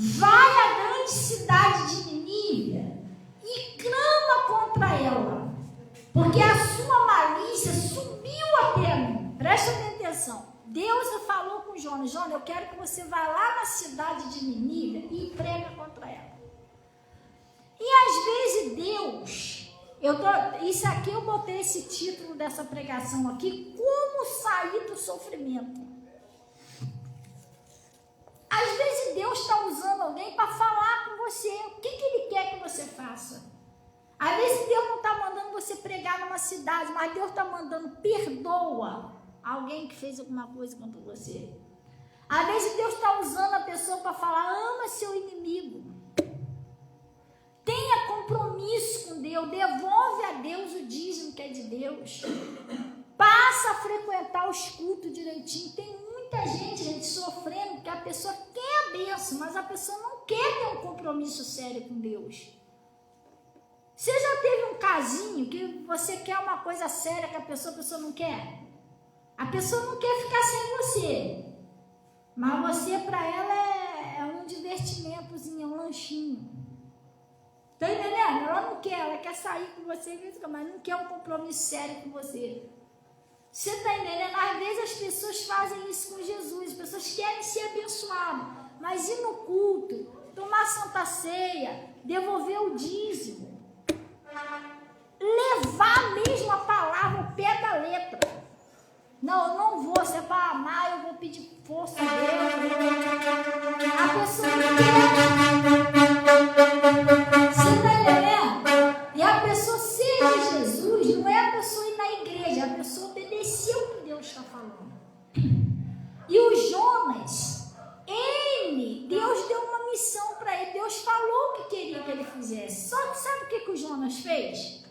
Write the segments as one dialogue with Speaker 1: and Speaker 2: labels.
Speaker 1: vai à grande cidade de Nínive e clama contra ela, porque a sua malícia subiu até mim. Presta atenção. Deus falou com Jonas: Jonas, eu quero que você vá lá na cidade de Nínive e prega contra ela. E às vezes Deus, isso aqui eu botei esse título dessa pregação aqui: como sair do sofrimento. Às vezes Deus está usando alguém para falar com você o que Ele quer que você faça. Às vezes Deus não está mandando você pregar numa cidade, mas Deus está mandando: perdoa alguém que fez alguma coisa contra você. Às vezes Deus está usando a pessoa para falar: ama seu inimigo. Tenha compromisso com Deus, devolve a Deus o dízimo que é de Deus. Passa a frequentar os cultos direitinho. Tem muita gente, sofrendo porque a pessoa quer a bênção, mas a pessoa não quer ter um compromisso sério com Deus. Você já teve um casinho que você quer uma coisa séria que a pessoa não quer? A pessoa não quer ficar sem você, mas você para ela é um divertimentozinho, é um lanchinho. Tá entendendo? Ela quer sair com você, mas não quer um compromisso sério com você. Você tá entendendo? Às vezes as pessoas fazem isso com Jesus, as pessoas querem ser abençoadas, mas ir no culto, tomar santa ceia, devolver o dízimo, levar mesmo a palavra ao pé da letra. Não, eu não vou, se é para amar, eu vou pedir força a Deus. A pessoa não quer. Você está entendendo? E a pessoa ser de Jesus não é a pessoa ir na igreja, é a pessoa obedecer o que Deus está falando. E o Jonas, Deus deu uma missão para ele, Deus falou o que queria que ele fizesse. Só que sabe o que o Jonas fez?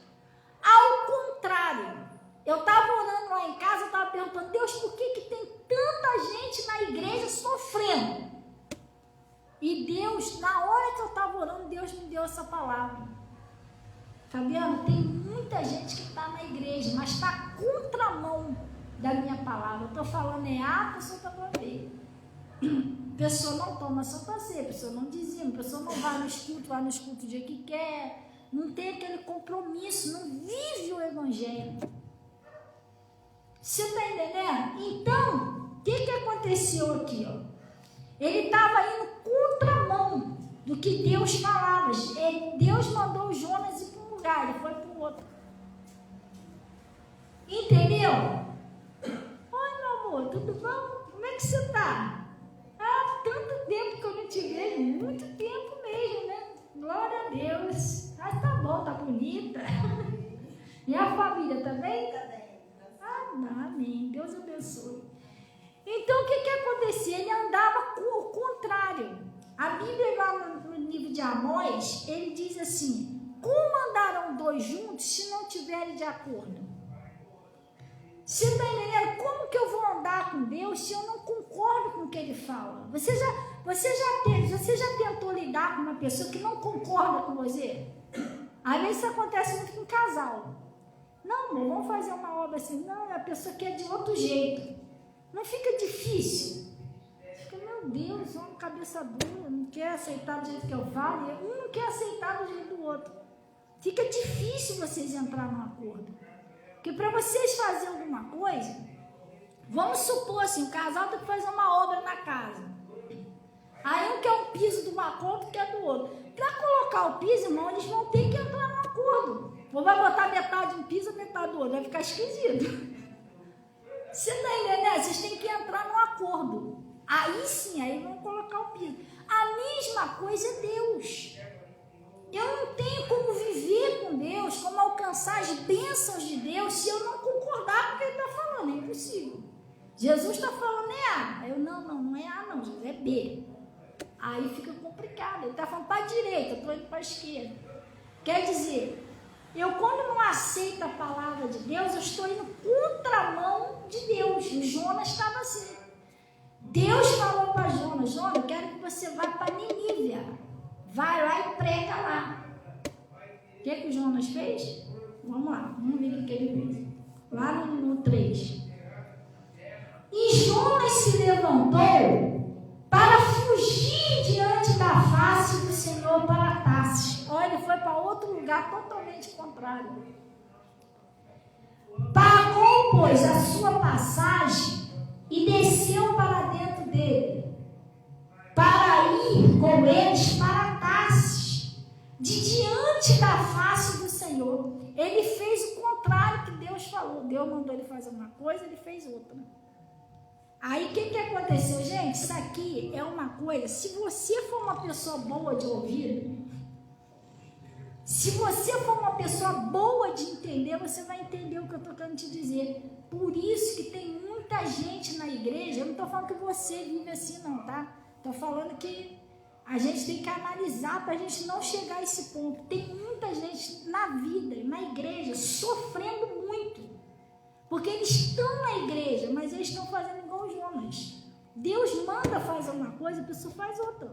Speaker 1: Ao contrário. Eu estava orando lá em casa, eu estava perguntando: Deus, por que tem tanta gente na igreja sofrendo? E Deus, na hora que eu estava orando, Deus me deu essa palavra. Fabiano, tem muita gente que está na igreja, mas está contramão da minha palavra. Eu estou falando A, a pessoa está falando B. A pessoa não toma santa ceia, a pessoa não dizima, a pessoa não vai no escuto o dia que quer, não tem aquele compromisso, não vive o evangelho. Você está entendendo? Então, o que aconteceu aqui? Ele estava indo contramão do que Deus falava. Deus mandou o Jonas ir para um lugar, ele foi para o outro. Entendeu? Oi, meu amor, tudo bom? Como é que você está? Há tanto tempo que eu não te vejo, muito tempo mesmo, né? Glória a Deus. Ah, tá bom, tá bonita. E a família também? Amém. Deus abençoe. Então, o que acontecia? Ele andava com o contrário. A Bíblia, lá no livro de Amós, ele diz assim: como andarão dois juntos se não tiverem de acordo? Você está entendendo? Como que eu vou andar com Deus se eu não concordo com o que Ele fala? Você já tentou lidar com uma pessoa que não concorda com você? Às vezes isso acontece muito com casal. Não, amor, vamos fazer uma obra assim. Não, a pessoa quer de outro jeito. Não fica difícil? Fica, meu Deus, uma cabeça dura, não quer aceitar do jeito que eu falo, e um não quer aceitar do jeito do outro. Fica difícil vocês entrarem num acordo. Porque para vocês fazerem alguma coisa, vamos supor assim, o casal tem que fazer uma obra na casa. Aí um quer um piso de uma cor, outro quer do outro. Para colocar o piso, irmão, eles vão ter que entrar num acordo. Ou vai botar metade de um piso, metade do outro, vai ficar esquisito. Você está entendendo? Vocês têm que entrar num acordo. Aí sim, aí vão colocar o piso. A mesma coisa é Deus. Eu não tenho como viver com Deus, como alcançar as bênçãos de Deus, se eu não concordar com o que Ele está falando. É impossível. Jesus está falando é A. Eu, não é A não, Jesus, é B. Aí fica complicado. Ele está falando para a direita, eu estou indo para a esquerda. Quer dizer, eu quando não aceito a palavra de Deus, eu estou indo contramão de Deus. O Jonas estava assim. Deus falou para Jonas: Jonas, eu quero que você vá para Nínive. Vai lá e prega lá. O que o Jonas fez? Vamos lá, vamos ver o que ele fez. Lá no 3. E Jonas se levantou para fugir diante da voltou para Tarsis. Olha, ele foi para outro lugar totalmente contrário. Pagou, pois, a sua passagem e desceu para dentro dele, para ir com eles para Tarsis, de diante da face do Senhor. Ele fez o contrário que Deus falou. Deus mandou ele fazer uma coisa, ele fez outra. Aí o que aconteceu, gente? Isso aqui é uma coisa, se você for uma pessoa boa de ouvir, se você for uma pessoa boa de entender, você vai entender o que eu estou querendo te dizer. Por isso que tem muita gente na igreja, eu não estou falando que você vive assim não, tá? Estou falando que a gente tem que analisar para a gente não chegar a esse ponto. Tem muita gente na vida, na igreja, sofrendo muito. Porque eles estão na igreja, mas eles estão fazendo igual Jonas. Deus manda fazer uma coisa, a pessoa faz outra.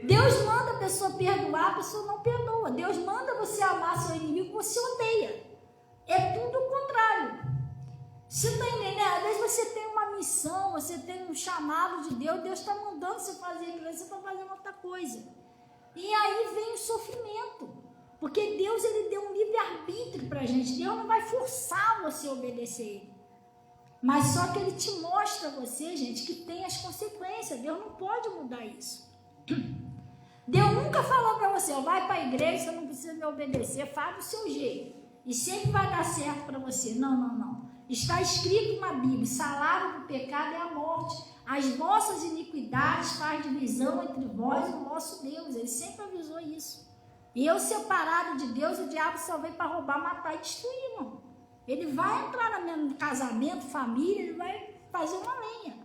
Speaker 1: Deus manda a pessoa perdoar, a pessoa não perdoa. Deus manda você amar seu inimigo, você odeia. É tudo o contrário. Você está entendendo? Às vezes você tem uma missão, você tem um chamado de Deus, Deus está mandando você fazer aquilo, você está fazendo outra coisa. E aí vem o sofrimento. Porque Deus, ele deu um livre-arbítrio para a gente. Deus não vai forçar você a obedecer ele. Mas só que ele te mostra a você, gente, que tem as consequências. Deus não pode mudar isso. Deus nunca falou para você, ó, vai para a igreja, você não precisa me obedecer, faz do seu jeito. E sempre vai dar certo para você. Não, não, não. Está escrito na Bíblia, salário do pecado é a morte. As vossas iniquidades faz divisão entre vós e o vosso Deus. Ele sempre avisou isso. E eu separado de Deus, o diabo só veio para roubar, matar e destruir, irmão. Ele vai entrar no meu casamento, família, ele vai fazer uma lenha.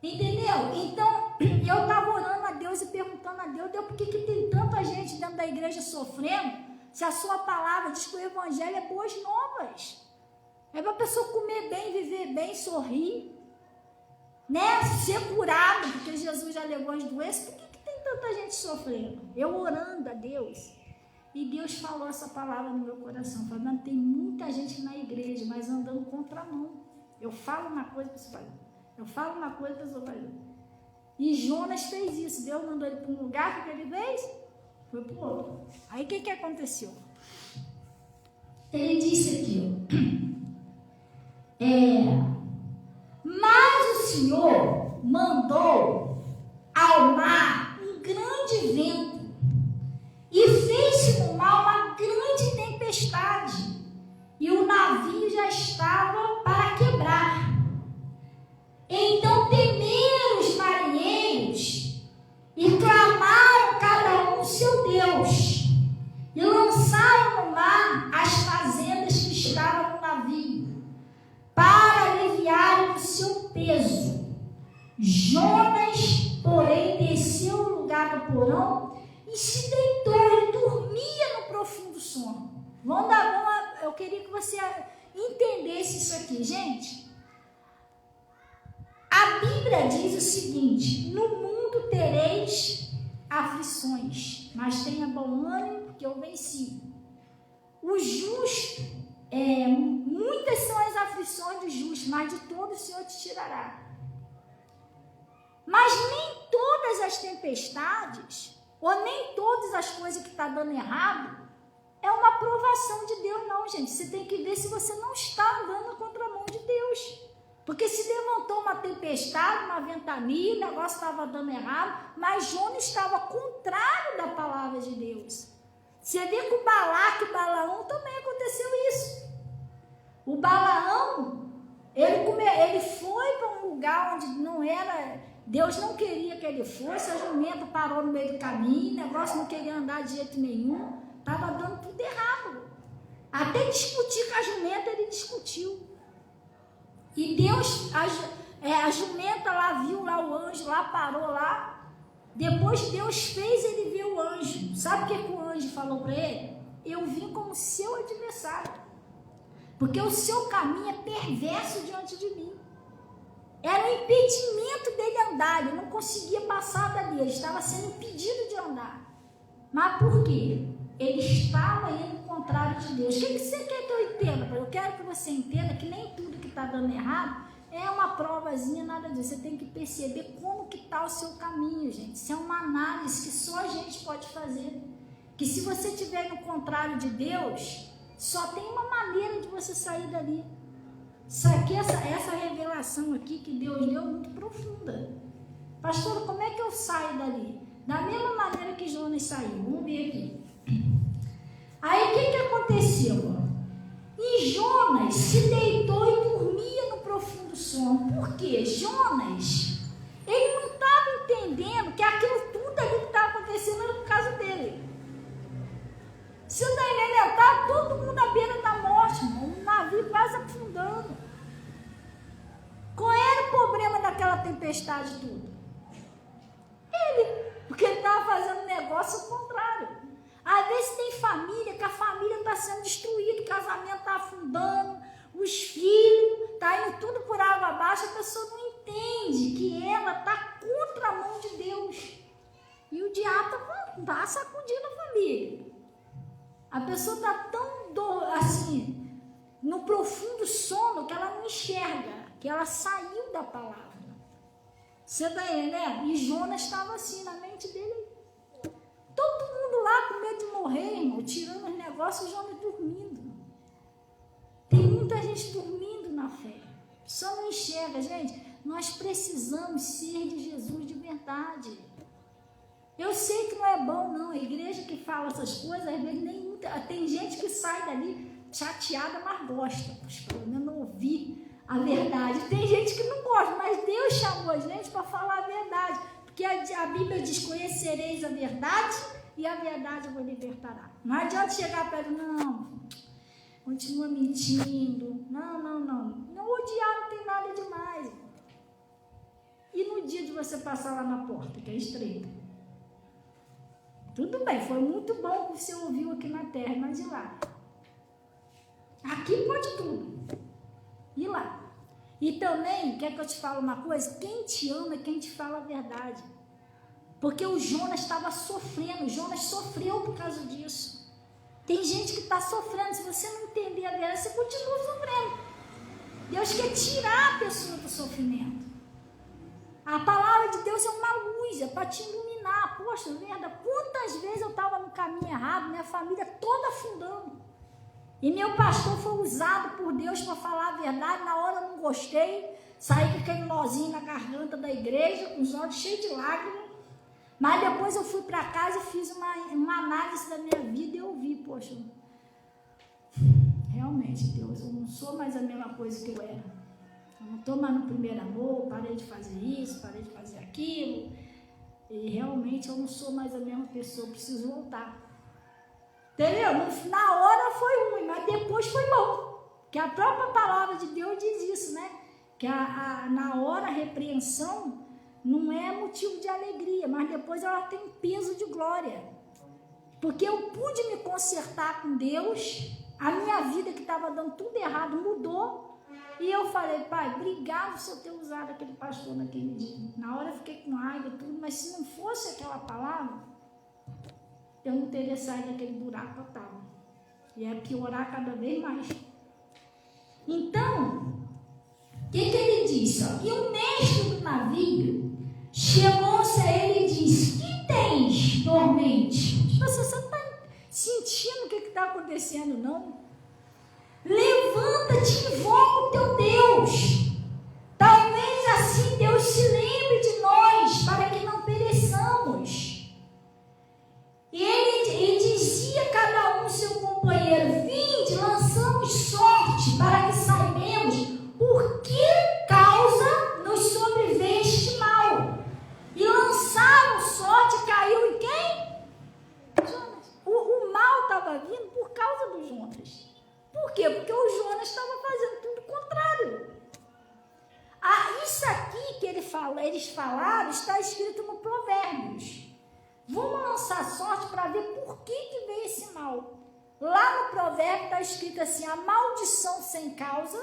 Speaker 1: Entendeu? Então, eu estava orando a Deus e perguntando a Deus, por que tem tanta gente dentro da igreja sofrendo, se a sua palavra diz que o evangelho é boas novas. É para a pessoa comer bem, viver bem, sorrir, né? Ser curado, porque Jesus já levou as doenças. Por que tem tanta gente sofrendo? Eu orando a Deus, e Deus falou essa palavra no meu coração, falando, tem muita gente na igreja, mas andando contramão. Eu falo uma coisa, a pessoa vai. Eu falo uma coisa, a pessoa vai. E Jonas fez isso. Deus mandou ele para um lugar, que ele fez? Foi para o outro. Aí o que aconteceu? Ele disse aqui, mas o Senhor mandou ao mar um grande vento e fez-se no mar uma grande tempestade, e o navio já estava para quebrar. Então temeram os marinheiros e clamaram cada um seu Deus, e lançaram no mar as fazendas que estavam no navio, para aliviarem o seu peso. Jonas, porém, desceu no lugar do porão e se deitou e dormia no profundo sono. Eu queria que você entendesse isso aqui, gente. A Bíblia diz o seguinte, no mundo tereis aflições, mas tenha bom ânimo, porque eu venci. O justo, muitas são as aflições do justo, mas de todos o Senhor te tirará. Mas nem todas as tempestades, ou nem todas as coisas que estão dando errado, é uma provação de Deus, não, gente. Você tem que ver se você não está andando na contramão de Deus. Porque se levantou uma tempestade, uma ventania, o negócio estava dando errado, mas Jonas estava contrário da palavra de Deus. Você vê que o Balaque e Balaão também aconteceu isso. O Balaão, ele foi para um lugar onde não era, Deus não queria que ele fosse, a jumenta parou no meio do caminho, o negócio não queria andar de jeito nenhum, estava dando tudo errado. Até discutir com a jumenta, ele discutiu. E Deus, a jumenta lá viu lá o anjo, lá parou lá. Depois Deus fez ele ver o anjo. Sabe o que o anjo falou para ele? Eu vim como seu adversário, porque o seu caminho é perverso diante de mim. Era um impedimento dele andar, ele não conseguia passar dali, ele estava sendo impedido de andar. Mas por quê? Ele estava indo contrário de Deus. O que você quer que eu entenda? Eu quero que você entenda que nem tudo que está dando errado é uma provazinha, nada disso. Você tem que perceber como que está o seu caminho, gente. Isso é uma análise que só a gente pode fazer. Que se você estiver no contrário de Deus, só tem uma maneira de você sair dali. Isso aqui, essa revelação aqui que Deus deu é muito profunda. Pastor, como é que eu saio dali? Da mesma maneira que Jonas saiu. Vamos ver aqui. Aí o que aconteceu? E Jonas se deitou e dormia no profundo sono. Por quê? Jonas, ele não estava entendendo que aquilo tudo ali que estava acontecendo era por causa dele. Se não entendeu, estava todo mundo à beira da morte, irmão, o navio quase afundando. Qual era o problema daquela tempestade toda? Ele, porque ele estava fazendo negócio ao contrário. Às vezes tem família, que a família está sendo destruída, o casamento está afundando, os filhos, está indo tudo por água abaixo, a pessoa não entende que ela está contra a mão de Deus. E o diabo está sacudindo a família. A pessoa está tão assim, no profundo sono, que ela não enxerga, que ela saiu da palavra. Você está entendendo? E Jonas estava assim, na mente dele. Todo mundo lá com medo de morrer, irmão, tirando os negócios, e Jonas dormindo. Tem muita gente dormindo na fé. Só não enxerga, gente. Nós precisamos ser de Jesus de verdade. Eu sei que não é bom, não. A igreja que fala essas coisas, às vezes nem tem gente que sai dali chateada, mas gosta. Pelo menos não ouvir a verdade. Tem gente que não gosta, mas Deus chamou a gente para falar a verdade. Porque a Bíblia diz, conhecereis a verdade e a verdade vos libertará. Não adianta chegar perto, não, continua mentindo, não odiar não tem nada demais. E no dia de você passar lá na porta, que é estreita? Tudo bem, foi muito bom que você ouviu aqui na terra, mas e lá? Aqui pode tudo. E lá? E também, quer que eu te fale uma coisa? Quem te ama é quem te fala a verdade. Porque o Jonas estava sofrendo, o Jonas sofreu por causa disso. Tem gente que está sofrendo, se você não entender a verdade, você continua sofrendo. Deus quer tirar a pessoa do sofrimento. A palavra de Deus é uma luz, é para te iluminar. Poxa, verdade, quantas vezes eu estava no caminho errado, minha família toda afundando. E meu pastor foi usado por Deus para falar a verdade. Na hora eu não gostei, saí com aquele nozinho na garganta da igreja, com os olhos cheios de lágrimas. Mas depois eu fui para casa e fiz uma análise da minha vida e eu vi, poxa, realmente, Deus, eu não sou mais a mesma coisa que eu era. Eu não estou mais no primeiro amor, parei de fazer isso, parei de fazer aquilo. E realmente eu não sou mais a mesma pessoa, eu preciso voltar. Entendeu? Na hora foi ruim, mas depois foi bom. Que a própria palavra de Deus diz isso, né? Que na hora a repreensão não é motivo de alegria, mas depois ela tem peso de glória. Porque eu pude me consertar com Deus, a minha vida que estava dando tudo errado mudou. E eu falei, pai, obrigado por eu ter usado aquele pastor naquele dia. Na hora eu fiquei com raiva e tudo, mas se não fosse aquela palavra, eu não teria saído daquele buraco que eu estava. E é piorar cada vez mais. Então, o que ele disse? E o mestre do navio chegou-se a ele e disse, que tens, dormente? Você está sentindo o que está acontecendo, não? Levanta-te e invoca o teu Deus. Talvez assim Deus se lembre de nós, para que não pereçamos. E ele dizia a cada um seu companheiro, vinde, lançamos sorte, para que saibamos por que causa nos sobreveio este mal. E lançaram sorte, caiu em quem? Jonas. O mal estava vindo por causa do Jonas. Por quê? Porque o Jonas estava fazendo tudo o contrário. Isso aqui que eles falaram está escrito no Provérbios. Vamos lançar sorte para ver por que veio esse mal. Lá no provérbio está escrito assim, a maldição sem causa,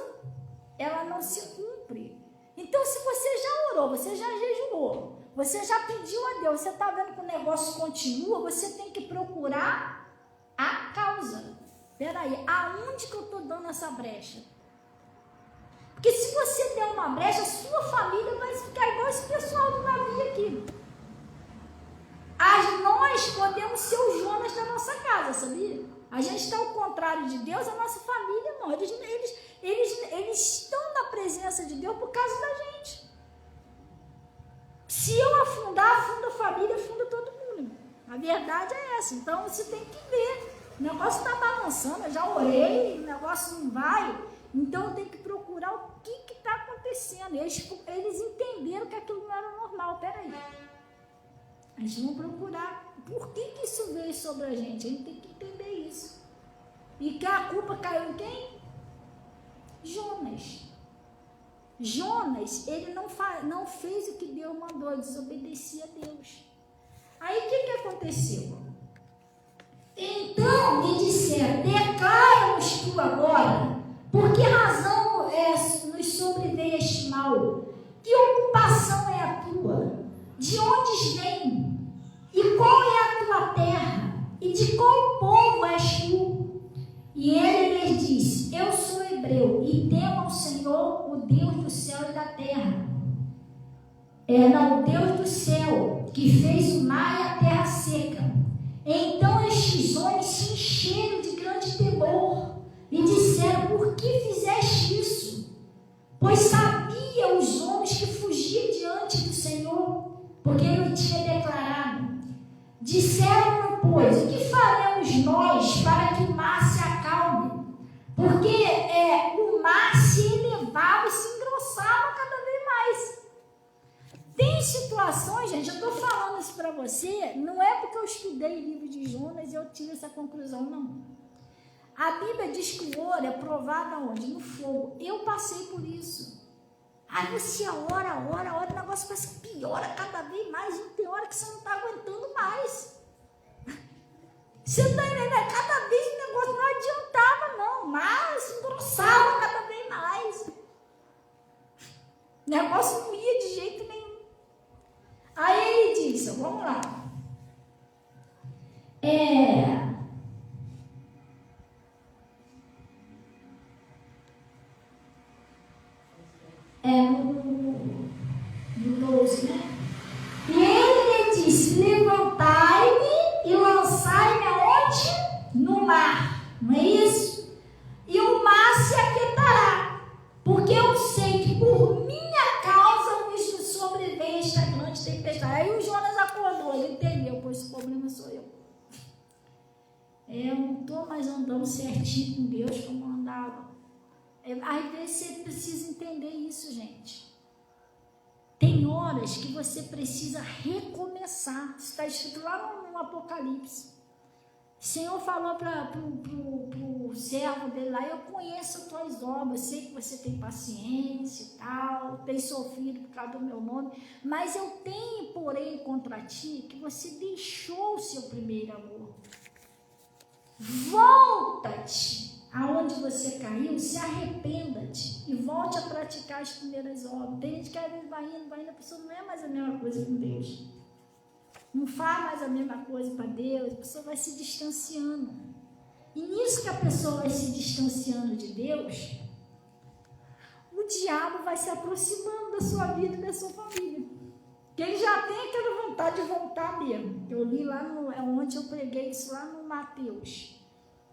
Speaker 1: ela não se cumpre. Então, se você já orou, você já jejuou, você já pediu a Deus, você está vendo que o negócio continua, você tem que procurar a causa. Espera aí, aonde que eu estou dando essa brecha? Porque se você der uma brecha, a sua família vai ficar igual esse pessoal do navio aqui. Nós podemos ser os Jonas da nossa casa, sabia? A gente está ao contrário de Deus, a nossa família não. Eles estão na presença de Deus por causa da gente. Se eu afundar, afunda a família, afunda todo mundo. A verdade é essa. Então você tem que ver. O negócio está balançando, eu já orei, o negócio não vai. Então eu tenho que procurar o que está acontecendo. Eles entenderam que aquilo não era normal. Peraí. A gente vai procurar por que isso veio sobre a gente. A gente tem que entender isso. E que a culpa caiu em quem? Jonas. Jonas, ele não fez o que Deus mandou, desobedecia a Deus. Aí o que aconteceu? Então me disseram: declara-nos tu agora, por que razão nos sobreveio este mal? Que ocupação é a tua? De onde vem? E qual é a tua terra? E de qual povo és tu? E ele lhes disse: eu sou hebreu, e temo ao Senhor, o Deus do céu e da terra. O Deus do céu, que fez o mar e a terra seca. Então estes homens se encheram de grande temor e disseram: por que fizeste isso? Pois sabia os homens que fugiam diante do Senhor, porque ele tinha declarado. Disseram, pois: o que faremos nós para que o mar se acalme? Porque o mar se elevava e se engrossava cada vez mais. Tem situações, gente, eu estou falando isso para você, não é porque eu estudei o livro de Jonas e eu tive essa conclusão, não. A Bíblia diz que o ouro é provado aonde? No fogo. Eu passei por isso. Aí você ora, o negócio parece que piora cada vez mais, e tem hora que você não está aguentando mais. Você está entendendo? Cada vez o negócio não adiantava, não, mas engrossava cada vez mais. O negócio não ia de jeito nenhum. Aí ele disse, vamos lá. No 12, né? E ele lhe disse: levantai-me e lançai-me aonde? No mar. Não é isso? E o mar se aquietará, porque eu sei que por minha causa vos sobreveio esta grande tempestade. Aí o Jonas acordou, ele entendeu, pois o problema sou eu. Eu não estou mais andando certinho com Deus como eu andava. Às vezes você precisa entender isso, gente. Tem horas que você precisa recomeçar. Isso está escrito lá no Apocalipse. O Senhor falou para o servo dele lá: eu conheço as tuas obras, sei que você tem paciência e tal, tem sofrido por causa do meu nome, mas eu tenho, porém, contra ti, que você deixou o seu primeiro amor. Volta-te aonde você caiu, se arrependa-te e volte a praticar as primeiras obras. Tem gente que às vezes vai indo, a pessoa não é mais a mesma coisa com Deus. Não faz mais a mesma coisa para Deus, a pessoa vai se distanciando. E nisso que a pessoa vai se distanciando de Deus, o diabo vai se aproximando da sua vida e da sua família. Porque ele já tem aquela vontade de voltar mesmo. Eu li lá, ontem eu preguei isso lá no Mateus,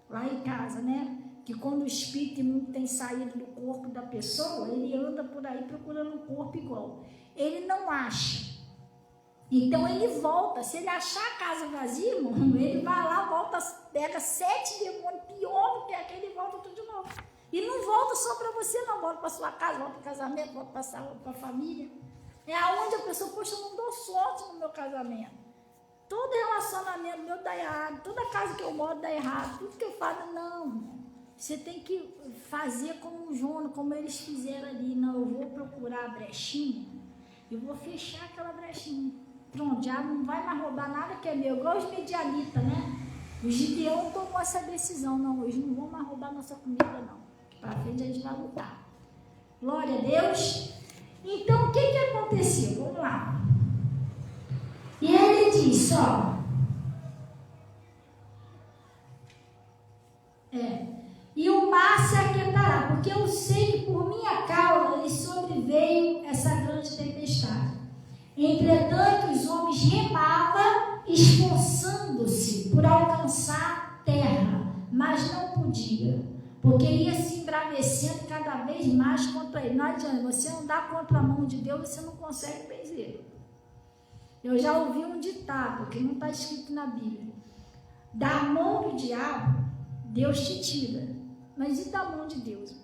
Speaker 1: lá em casa, né? Que quando o espírito imundo tem saído do corpo da pessoa, ele anda por aí procurando um corpo igual. Ele não acha. Então ele volta. Se ele achar a casa vazia, irmão, ele vai lá, volta, pega 7 demônios pior do que aquele e volta tudo de novo. E não volta só para você, não. Volta para sua casa, volta para o casamento, volta para a família. É aonde a pessoa, poxa, eu não dou sorte no meu casamento. Todo relacionamento meu dá errado, toda casa que eu moro dá errado, tudo que eu falo, não. Você tem que fazer como o Jonas, como eles fizeram ali. Não, eu vou procurar a brechinha, eu vou fechar aquela brechinha. Pronto, já não vai mais roubar nada que é meu, igual os medianitas, né? O Gideão tomou essa decisão, não, hoje não vão mais roubar nossa comida, não. Para frente a gente vai lutar. Glória a Deus. Então, o que aconteceu? Vamos lá. E ele disse, e o mar se aquietará, porque eu sei que por minha causa Entretanto, os homens remavam, esforçando-se por alcançar a terra, mas não podia, porque ia se embravecendo cada vez mais contra ele. Não adianta, você andar contra a mão de Deus, você não consegue vencer. Eu já ouvi um ditado, que não está escrito na Bíblia: da mão do diabo, Deus te tira, mas e da mão de Deus?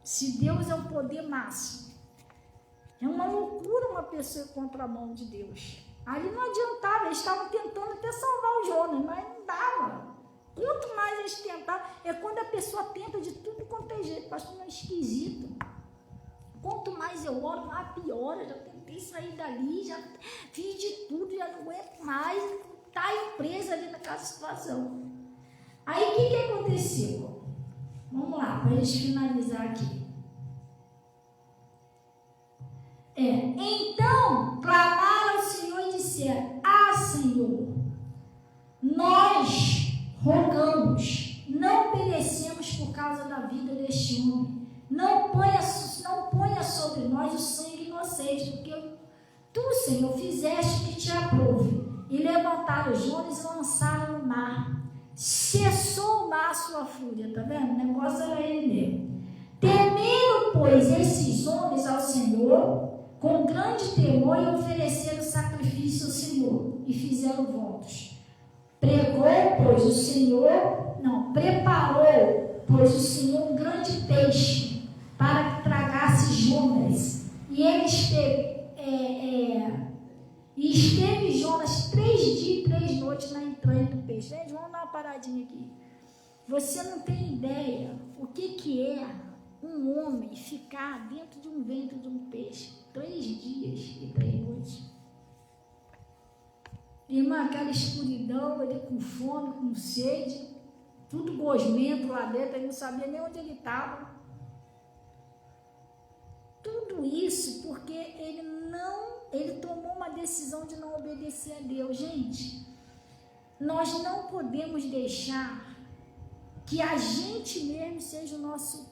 Speaker 1: Se Deus é o poder máximo, é uma loucura uma pessoa contra a mão de Deus. Ali não adiantava, eles estavam tentando até salvar o Jonas, mas não dava. Quanto mais eles tentavam, é quando a pessoa tenta de tudo quanto é jeito, pastor, não é esquisito. Quanto mais eu oro, mais piora. Já tentei sair dali, já fiz de tudo, já não aguento mais, tá presa ali naquela situação. Aí o que aconteceu? Vamos lá, para a gente finalizar aqui. Então clamaram ao Senhor e disseram: ah, Senhor, nós rogamos, não perecemos por causa da vida deste homem. Não ponha sobre nós o sangue inocente, porque tu, Senhor, fizeste o que te aprouve. E levantaram Jonas e lançaram no mar. Cessou o mar a sua fúria, tá vendo? O negócio era ele mesmo. Temeram, pois, esses homens ao Senhor com grande temor e ofereceram sacrifício ao Senhor e fizeram votos. Preparou, pois, o Senhor um grande peixe para que tragasse Jonas. E ele esteve Jonas 3 dias e 3 noites na entranha do peixe. Gente, vamos dar uma paradinha aqui. Você não tem ideia o que é um homem ficar dentro de um ventre de um peixe 3 dias e 3 noites. Irmã, aquela escuridão, ele com fome, com sede, tudo gosmento lá dentro, ele não sabia nem onde ele estava. Tudo isso porque ele tomou uma decisão de não obedecer a Deus. Gente, nós não podemos deixar que a gente mesmo seja o nosso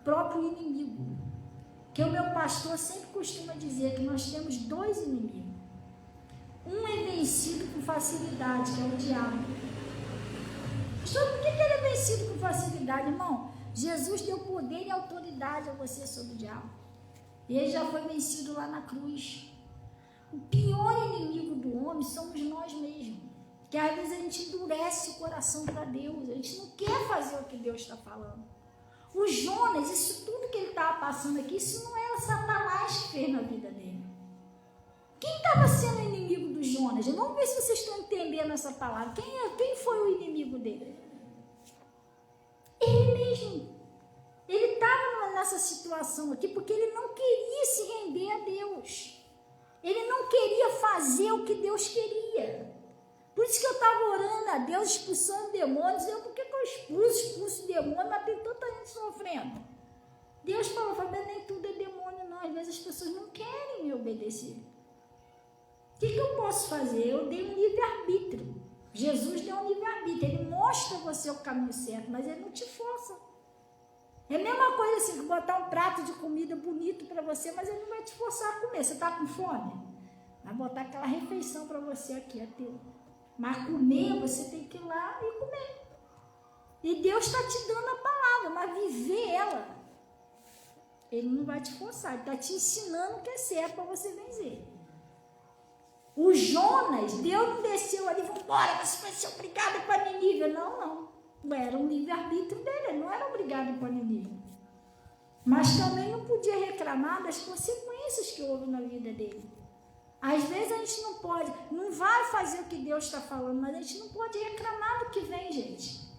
Speaker 1: próprio inimigo. Que o meu pastor sempre costuma dizer que nós temos 2 inimigos. Um é vencido com facilidade, que é o diabo. Pastor, por que ele é vencido com facilidade, irmão? Jesus deu poder e autoridade a você sobre o diabo. Ele já foi vencido lá na cruz. O pior inimigo do homem somos nós mesmos. Que às vezes a gente endurece o coração para Deus. A gente não quer fazer o que Deus está falando. O Jonas, isso tudo que ele estava passando aqui, isso não era Satanás que fez na vida dele. Quem estava sendo o inimigo do Jonas? Vamos ver se vocês estão entendendo essa palavra. Quem foi o inimigo dele? Ele mesmo. Ele estava nessa situação aqui porque ele não queria se render a Deus. Ele não queria fazer o que Deus queria. Por isso que eu estava orando a Deus, expulsando demônios. Por que eu expulso demônio, mas tem tanta gente sofrendo? Deus falou, Fabiana, nem tudo é demônio não. Às vezes as pessoas não querem me obedecer. O que eu posso fazer? Eu dei um livre-arbítrio. Jesus deu um livre-arbítrio. Ele mostra a você o caminho certo, mas ele não te força. É a mesma coisa assim, que botar um prato de comida bonito para você, mas ele não vai te forçar a comer. Você está com fome? Vai botar aquela refeição para você aqui, é teu. Mas comer, você tem que ir lá e comer. E Deus está te dando a palavra, mas viver ela, ele não vai te forçar. Ele está te ensinando o que é certo para você vencer. O Jonas, Deus não desceu ali, vamos embora, você vai ser obrigado para Nínive. Não. Era um livre-arbítrio dele, ele não era obrigado para Nínive. Mas também não podia reclamar das consequências que houve na vida dele. Às vezes a gente não vai fazer o que Deus está falando, mas a gente não pode reclamar do que vem, gente.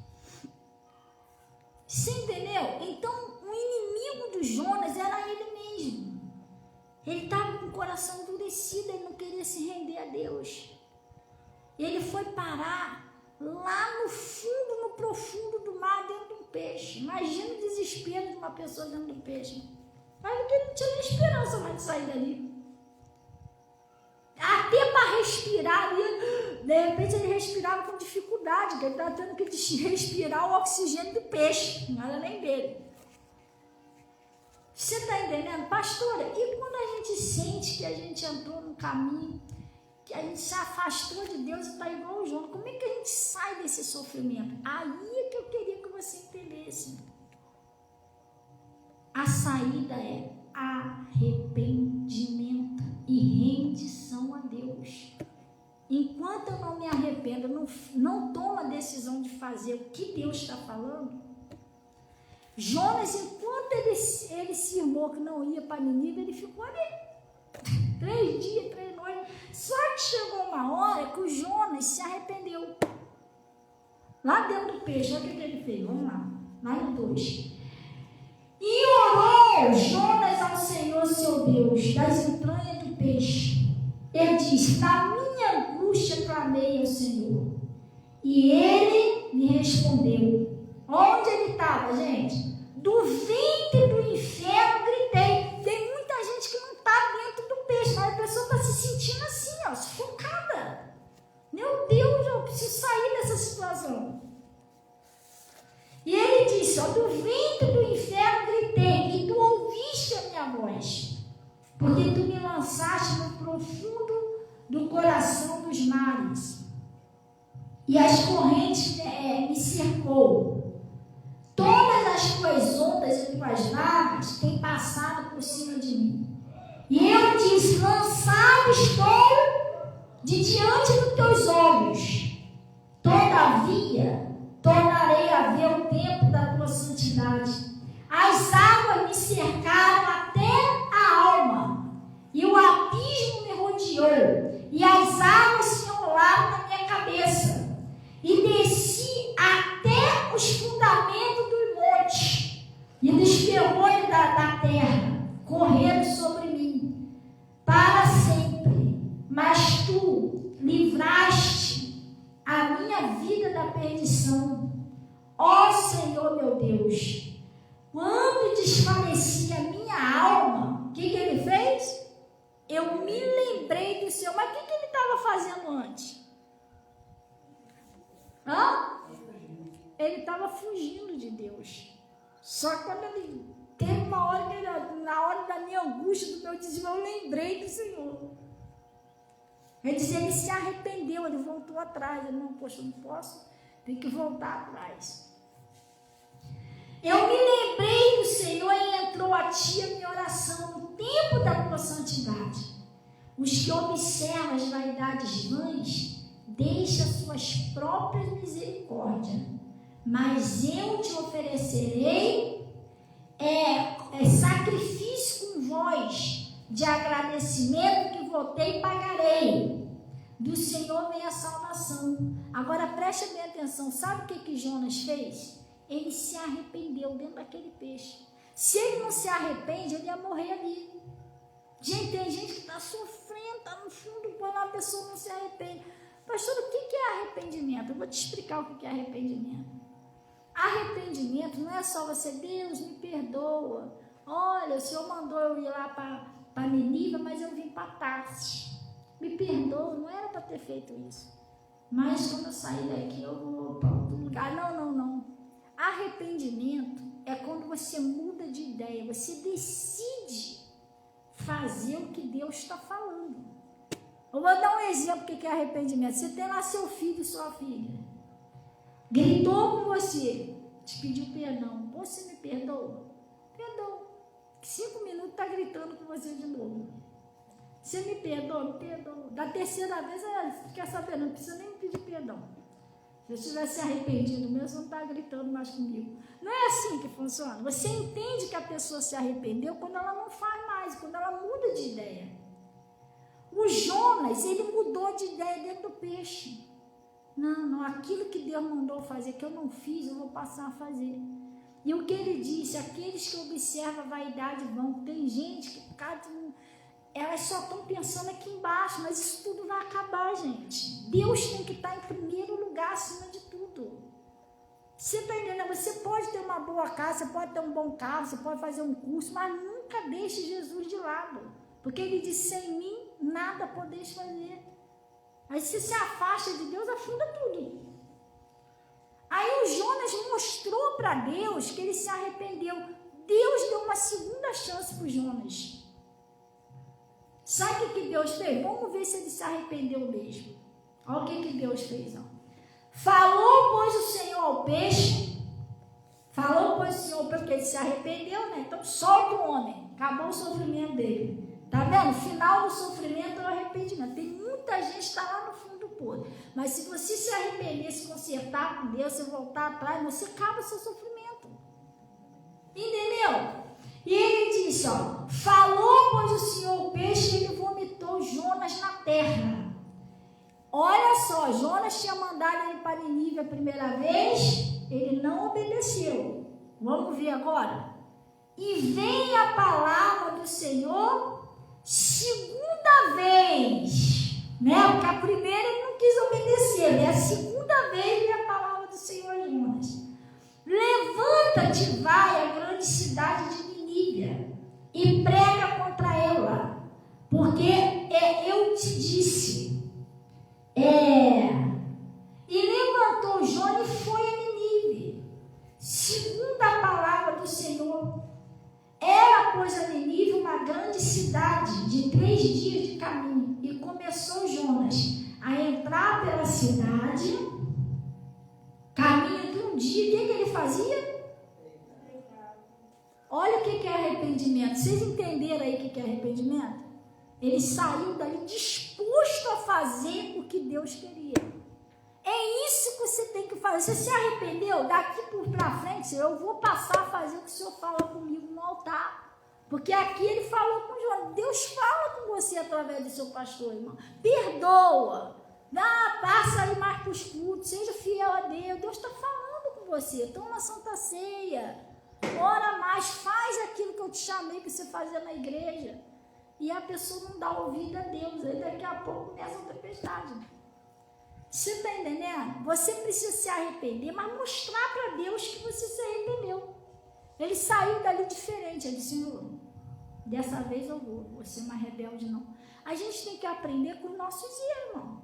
Speaker 1: Você entendeu? Então, o inimigo do Jonas era ele mesmo. Ele estava com o coração endurecido, ele não queria se render a Deus. Ele foi parar lá no fundo, no profundo do mar, dentro de um peixe. Imagina o desespero de uma pessoa dentro do peixe. Mas ele não tinha nem esperança mais de sair dali. Até para respirar, de repente ele respirava com dificuldade, porque ele estava tendo que respirar o oxigênio do peixe, não era nem dele. Você está entendendo? Pastora, e quando a gente sente que a gente entrou num caminho, que a gente se afastou de Deus e está igual o Jonas, como é que a gente sai desse sofrimento? Aí é que eu queria que você entendesse. A saída é arrependimento e rendição a Deus. Enquanto eu não me arrependo, não tomo a decisão de fazer o que Deus está falando, Jonas, enquanto ele se irmou que não ia para Nínive, ele ficou ali 3 dias, 3 noites. Só que chegou uma hora que o Jonas se arrependeu. Lá dentro do peixe, olha o que ele fez. Vamos lá no 2. E orou Jonas ao Senhor seu Deus, das entranhas do peixe. Ele diz: na minha angústia clamei ao Senhor, e ele me respondeu. Onde ele estava, gente? Do ventre do inferno gritei. Tem muita gente que não está dentro do peixe, mas a pessoa está se sentindo assim, ó, sufocada. Meu Deus, eu preciso sair dessa situação. E ele disse, ó, do ventre do inferno gritei, e tu ouviste a minha voz, porque tu me lançaste no profundo do coração dos mares, e as correntes me cercou. Todas as tuas ondas e tuas vagas têm passado por cima de mim. E eu disse, lançado estou de diante dos teus olhos. Todavia, tornarei a ver o tempo da tua santidade. As águas me cercaram até a alma, e o abismo me rodeou, e as águas se enrolaram na minha cabeça, e desci até os fundamentos dos montes, e dos ferrolhos da terra correram sobre mim para sempre. Mas tu livraste a minha vida da perdição, ó Senhor meu Deus. Quando desfalecia a minha alma, o que ele fez? Eu me lembrei do Senhor. Mas o que ele estava fazendo antes? Ele estava fugindo de Deus. Só que quando ele teve uma hora que na hora da minha angústia, do meu desespero, eu lembrei do Senhor. Ele diz, ele se arrependeu, ele voltou atrás. Ele não, poxa, eu não posso, tem que voltar atrás. Eu me lembrei do Senhor e entrou a ti a minha oração no tempo da tua santidade. Os que observam as vaidades vãs, deixa suas próprias misericórdias, mas eu te oferecerei sacrifício com voz de agradecimento que votei e pagarei. Do Senhor vem a salvação. Agora preste bem atenção, sabe o que Jonas fez? Ele se arrependeu dentro daquele peixe. Se ele não se arrepende, ele ia morrer ali. Gente, tem gente que está sofrendo, está no fundo, quando a pessoa não se arrepende. Pastor, o que é arrependimento? Eu vou te explicar o que é arrependimento. Arrependimento não é só você, Deus me perdoa. Olha, o Senhor mandou eu ir lá para Nínive, mas eu vim para Tarsis. Me perdoa, não era para ter feito isso. Mas quando eu sair daqui, eu vou para outro lugar. Não. Arrependimento é quando você muda de ideia, você decide fazer o que Deus está falando. Eu vou dar um exemplo do que é arrependimento. Você tem lá seu filho e sua filha, gritou com você, te pediu perdão. Você me perdoa? Perdoa. 5 minutos está gritando com você de novo. Você me perdoa? Me perdoa. Da terceira vez, quer saber, não precisa nem me pedir perdão. Se eu tivesse arrependido mesmo, não está gritando mais comigo. Não é assim que funciona. Você entende que a pessoa se arrependeu quando ela não faz mais, quando ela muda de ideia. O Jonas, ele mudou de ideia dentro do peixe. Não, aquilo que Deus mandou fazer, que eu não fiz, eu vou passar a fazer. E o que ele disse, aqueles que observam a vaidade vão. Tem gente que, elas só estão pensando aqui embaixo, mas isso tudo vai acabar, gente. Deus tem que estar em primeiro lugar, acima de tudo. Você está entendendo? Você pode ter uma boa casa, você pode ter um bom carro, você pode fazer um curso, mas nunca deixe Jesus de lado. Porque ele disse, sem mim, nada podeis fazer. Aí você se afasta de Deus, afunda tudo. Aí o Jonas mostrou para Deus que ele se arrependeu. Deus deu uma segunda chance para o Jonas. Sabe o que Deus fez? Vamos ver se ele se arrependeu mesmo. Olha o que Deus fez. Ó. Falou, pois, o Senhor ao peixe. Falou, pois, o Senhor, porque ele se arrependeu, né? Então solta o homem. Acabou o sofrimento dele. Tá vendo? O final do sofrimento é o arrependimento. Tem muita gente que está lá no fundo do poço. Mas se você se arrepender, se consertar com Deus, se voltar atrás, você acaba o seu sofrimento. Entendeu? E ele disse, ó, falou, pois, o Senhor o peixe, e ele vomitou Jonas na terra. Olha só, Jonas tinha mandado ele para Nínive a primeira vez, ele não obedeceu. Vamos ver agora. E vem a palavra do Senhor segunda vez, né? Porque a primeira ele não quis obedecer, né? A segunda vez vem a palavra do Senhor Jonas. Levanta-te, vai à grande cidade de Nínive e prega contra ela, porque eu te disse. E levantou Jonas e foi a Nínive, segundo a palavra do Senhor. Era, pois, a Nínive uma grande cidade de 3 dias de caminho, e começou Jonas a entrar pela cidade, caminho de um dia. O que ele fazia? Olha o que é arrependimento. Vocês entenderam aí o que é arrependimento? Ele saiu dali disposto a fazer o que Deus queria. É isso que você tem que fazer. Você se arrependeu? Daqui para frente, eu vou passar a fazer o que o Senhor fala comigo no altar. Porque aqui ele falou com Jonas. Deus fala com você através do seu pastor, irmão. Perdoa. Passa aí mais para os cultos. Seja fiel a Deus. Deus está falando com você. Toma a Santa Ceia. Ora mais. Faz aquilo que eu te chamei para você fazer na igreja. E a pessoa não dá ouvido a Deus. Aí daqui a pouco começa a tempestade. Você está entendendo? Você precisa se arrepender, mas mostrar para Deus que você se arrependeu. Ele saiu dali diferente. Ele disse, Senhor, dessa vez eu vou ser mais rebelde não. A gente tem que aprender com os nossos erros, irmão.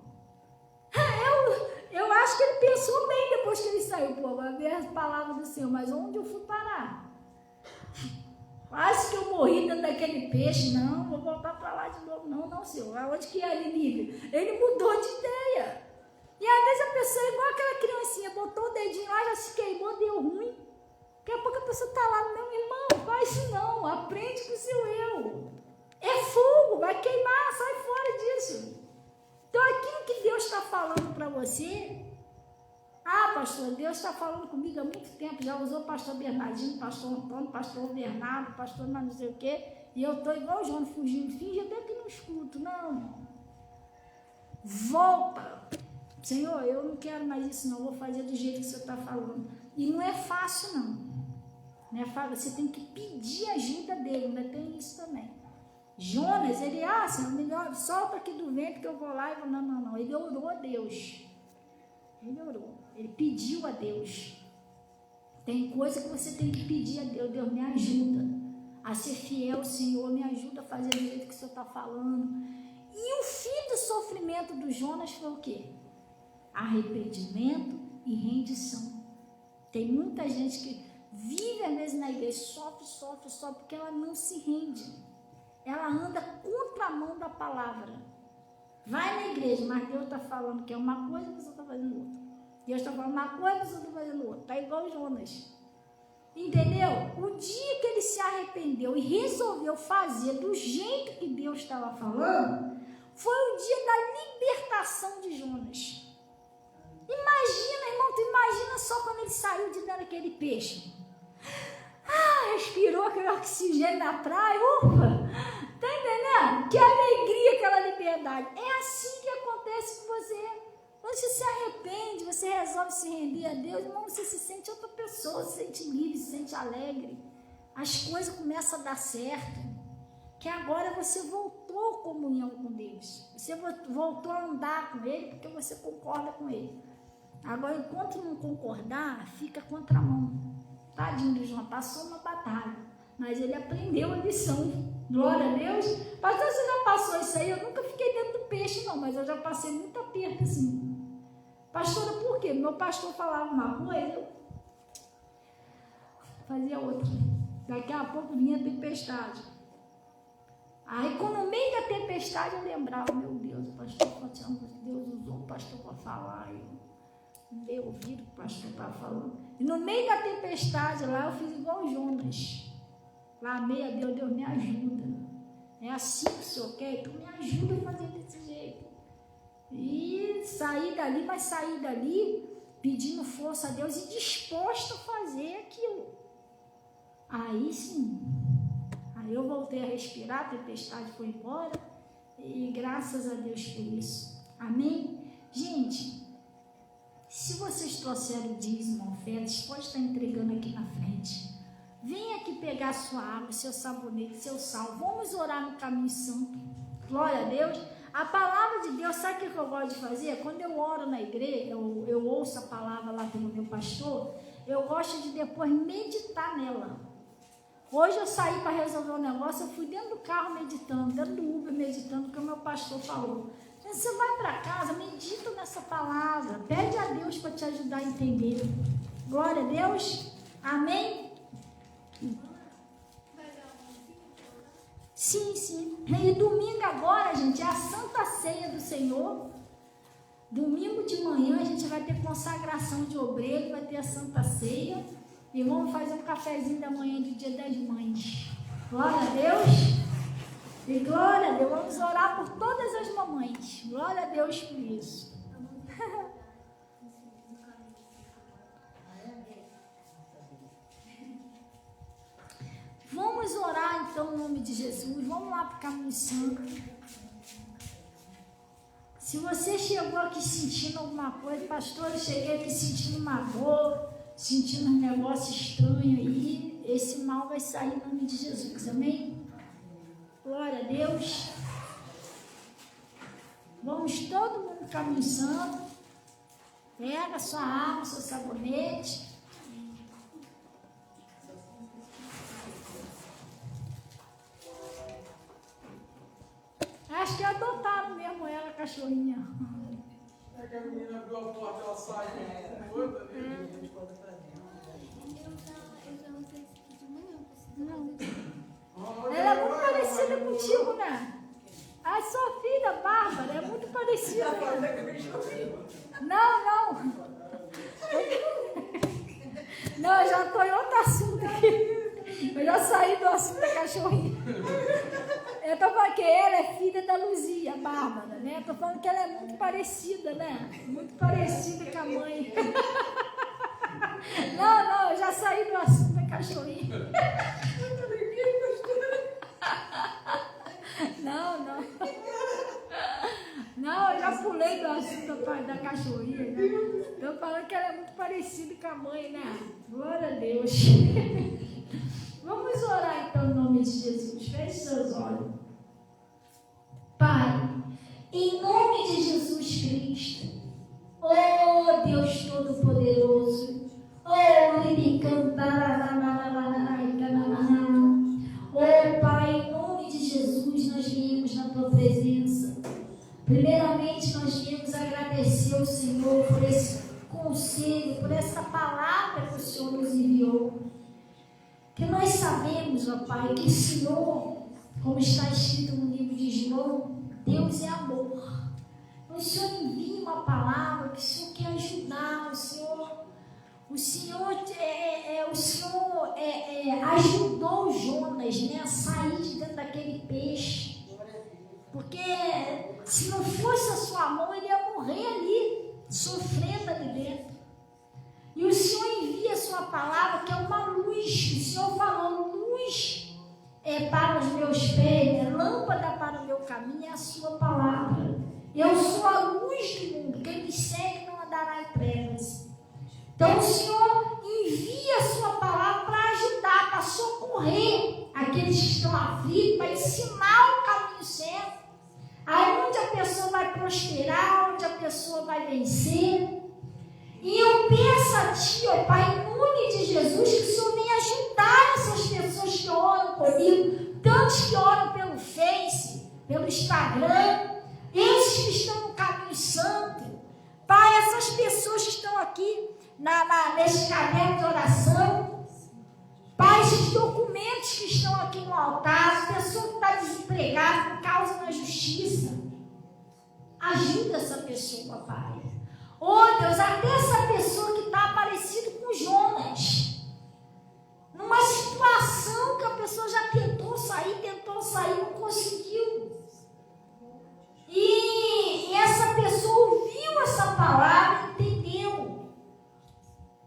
Speaker 1: Eu acho que ele pensou bem depois que ele saiu. Pô, vai ver as palavras do Senhor, mas onde eu fui parar? Quase que eu morri dentro daquele peixe. Não, vou voltar para lá de novo. Não, Senhor. Aonde que é Nínive? Ele mudou de ideia. E às vezes a pessoa é igual aquela criancinha, botou o dedinho lá, já se queimou, deu ruim. Daqui a pouco a pessoa está lá, meu irmão, faz isso não, aprende com o seu erro. É fogo, vai queimar, sai fora disso. Então aquilo que Deus está falando para você, pastor, Deus está falando comigo há muito tempo, já usou o pastor Bernardinho, pastor Antônio, pastor Bernardo, pastor não sei o quê, e eu estou igual o João fugindo, finge até que não escuto, não. Volta. Senhor, eu não quero mais isso não, vou fazer do jeito que o Senhor está falando. E não é fácil não é fácil, você tem que pedir ajuda dele, ainda tem isso também. Jonas, ele, Senhor, melhor, solta aqui do vento que eu vou lá e vou, não, ele orou a Deus, ele pediu a Deus. Tem coisa que você tem que pedir a Deus, Deus me ajuda a ser fiel, Senhor, me ajuda a fazer do jeito que o Senhor está falando. E o fim do sofrimento do Jonas foi o quê? Arrependimento e rendição. Tem muita gente que vive às vezes na igreja, sofre, porque ela não se rende. Ela anda contramão da palavra. Vai na igreja, mas Deus está falando que é uma coisa e você está fazendo outra. Deus está falando uma coisa e você está fazendo outra. Está igual Jonas. Entendeu? O dia que ele se arrependeu e resolveu fazer do jeito que Deus estava falando, foi o dia da libertação de Jonas. Imagina, irmão, tu imagina só quando ele saiu de dentro daquele peixe. Respirou aquele oxigênio na praia, ufa! Tá entendendo? Que alegria, aquela liberdade. É assim que acontece com você. Quando você se arrepende, você resolve se render a Deus, irmão, você se sente outra pessoa, se sente livre, se sente alegre. As coisas começam a dar certo. Que agora você voltou à comunhão com Deus. Você voltou a andar com Ele porque você concorda com Ele. Agora, enquanto não concordar, fica contramão. Tadinho do João, passou uma batalha, mas ele aprendeu a lição. Glória a Deus. Pastor, você já passou isso aí? Eu nunca fiquei dentro do peixe, não, mas eu já passei muito aperto assim. Pastora, por quê? Meu pastor falava uma coisa, eu fazia outra. Daqui a pouco vinha a tempestade. Aí, quando no meio da tempestade, eu lembrava, meu Deus, o pastor Fatiano, Deus usou o pastor para falar. Eu dei ouvido que o pastor estava falando. E no meio da tempestade lá, eu fiz igual o Jonas. Clamei a Deus, Deus me ajuda. É assim que o Senhor quer, tu me ajuda a fazer desse jeito. E saí dali, mas saí dali pedindo força a Deus e disposta a fazer aquilo. Aí sim, aí eu voltei a respirar, a tempestade foi embora e graças a Deus por isso. Amém? Gente, se vocês trouxeram o dízimo, ofertas, pode estar entregando aqui na frente. Venha aqui pegar sua água, seu sabonete, seu sal. Vamos orar no caminho santo. Glória a Deus. A palavra de Deus, sabe o que eu gosto de fazer? Quando eu oro na igreja, eu ouço a palavra lá pelo meu pastor, eu gosto de depois meditar nela. Hoje eu saí para resolver um negócio, eu fui dentro do carro meditando, dentro do Uber meditando o que o meu pastor falou. Você vai para casa, medita nessa palavra, pede a Deus para te ajudar a entender. Glória a Deus. Amém? Sim, sim. E domingo agora, gente, é a Santa Ceia do Senhor. Domingo de manhã a gente vai ter consagração de obreiro, vai ter a Santa Ceia. E vamos fazer um cafezinho da manhã do Dia das Mães. Glória a Deus. E glória a Deus. Vamos orar por todas as mamães. Glória a Deus por isso. Vamos orar então em nome de Jesus. Vamos lá para o caminho santo. Se você chegou aqui sentindo alguma coisa, pastor, eu cheguei aqui sentindo uma dor, sentindo um negócio estranho aí, esse mal vai sair em nome de Jesus, amém? Glória a Deus. Vamos todo mundo no caminho santo. Pega sua água, seu sabonete. Acho que adotaram mesmo ela, cachorrinha.
Speaker 2: É que a menina abriu a porta, ela saiu.
Speaker 1: Não. Ela é muito parecida contigo, né? A sua filha, Bárbara, é muito parecida. Não. Não, eu já estou em outro assunto aqui. Eu já saí do assunto da cachorrinha. Eu estou falando que ela é filha da Luzia, Bárbara, né? Estou falando que ela é muito parecida, né? Muito parecida com a mãe. Não, eu já saí do assunto da cachorrinha. Não, eu já pulei do assunto da cachorrinha. Né? Estou falando que ela é muito parecida com a mãe, né? Glória a Deus. Vamos orar então em nome de Jesus. Feche seus olhos. Pai, em nome de Jesus Cristo, oh Deus Todo-Poderoso, oh Pai, em nome de Jesus, nós viemos na Tua presença. Primeiramente, nós viemos agradecer ao Senhor por esse conselho, por essa palavra que o Senhor nos enviou. Que nós sabemos, ó Pai, que o Senhor, como está escrito no livro de João, Deus é amor. O Senhor envia uma palavra que o Senhor quer ajudar, o Senhor ajudou Jonas, né, a sair de dentro daquele peixe. Porque se não fosse a sua mão, ele ia morrer ali, sofrendo ali dentro. E o Senhor envia a sua palavra, que é uma luz. O Senhor falou, luz para os meus pés, lâmpada para o meu caminho, é a sua palavra. Eu sou a luz do mundo, quem me segue não andará em trevas. Então o Senhor envia a sua palavra para ajudar, para socorrer aqueles que estão aflitos, para ensinar o caminho certo, aonde a pessoa vai prosperar, onde a pessoa vai vencer. E eu peço a Ti, ó Pai, em nome de Jesus, que o Senhor venha ajudar essas pessoas que oram comigo, tantos que oram pelo Face, pelo Instagram, esses que estão no caminho santo. Pai, essas pessoas que estão aqui nesse caderno de oração, Pai, Pai, esses documentos que estão aqui no altar, a pessoa que está desempregada por causa da justiça, ajuda essa pessoa, Pai. Oh Deus, até essa pessoa que está parecida com Jonas, numa situação que a pessoa já tentou sair, não conseguiu. E essa pessoa ouviu essa palavra, entendeu?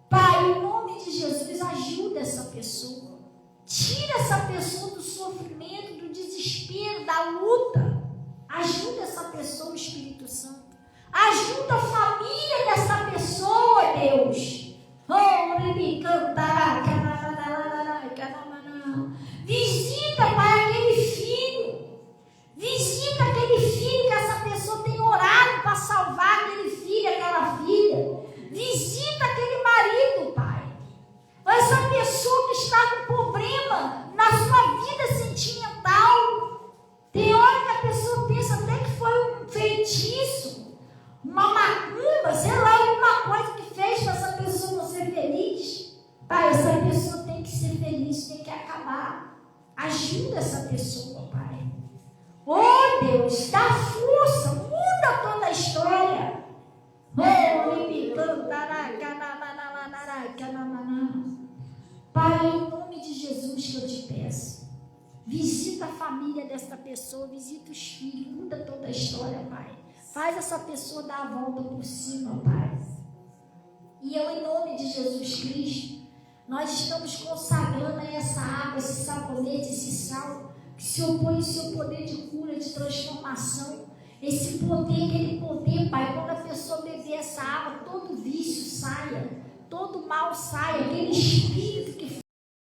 Speaker 1: Pai, em nome de Jesus, ajuda essa pessoa. Tira essa pessoa do sofrimento, do desespero, da luta. Ajuda essa pessoa, Espírito Santo. Ajuda a família dessa pessoa, Deus. Visita, Pai, aquele filho. Visita aquele filho que essa pessoa tem orado para salvar aquele filho, aquela filha. Visita aquele marido, Pai. Essa pessoa que está com problema na sua vida sentimental. Tem hora que a pessoa pensa até que foi um feitiço, uma macumba, sei lá, alguma coisa que fez para essa pessoa não ser feliz. Pai, essa pessoa tem que ser feliz, tem que acabar. Ajuda essa pessoa, Pai. Oh Deus, dá força, muda toda a história. Pai, em nome de Jesus que eu te peço, visita a família desta pessoa, visita os filhos, muda toda a história, Pai. Faz essa pessoa dar a volta por cima, Pai. E eu, em nome de Jesus Cristo, nós estamos consagrando a essa água, esse sabonete, esse sal, que se opõe ao seu poder de cura, de transformação. Esse poder, aquele poder, Pai, quando a pessoa beber essa água, todo vício saia, todo mal saia, aquele espírito